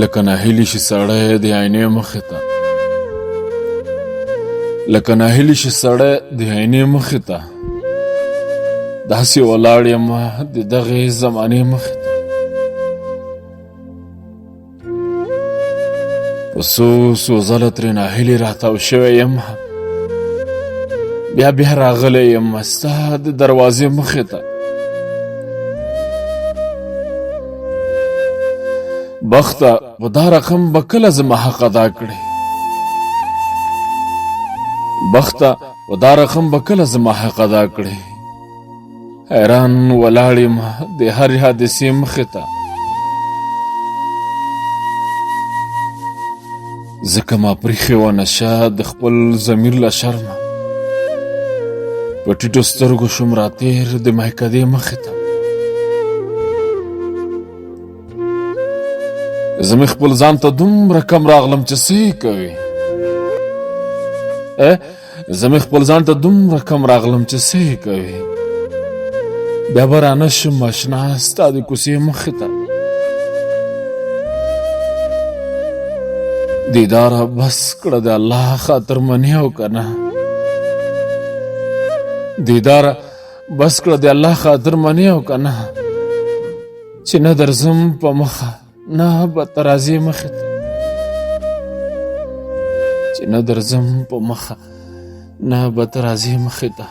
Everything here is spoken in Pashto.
لکه ناهیلی شي سړی د آینې مخې ته، لکه ناهیلی شي سړی د آینې مخې ته، داسې ولاړ یم د دغې زمانې مخې ته. په څو ځله ترې ناهیلي راتاو شوی یم، بیا راغلی یم ستا د دروازې مخې ته. بخته په دا رقم به کله زما حق ادا کړې، بخته په دا رقم به کله زما حق ادا کړې. حیران ولاړ یم د هرې حادثې مخې ته، ځکه ما پریښې وه نشه د خپل ضمیر له شرمه. په ټیټو سترګو شوم راتېر د مایکدې مخې ته. زه مې خپل ځان ته دومره کم راغلم چې څه یې کوې، زه مې خپل ځان ته دومره کم راغلم چې څه یې کوې. بیا به رانه شم اشنا ستا د کوڅې مخې ته. دیداره بس کړه د الله خاطر منې او که نه، دیداره بس کړه د الله خاطر منې او که نه، چې نه درځم په مخه نه به ته راځې مخې ته، چې نه درځم په مخه نه به ته راځې مخې ته.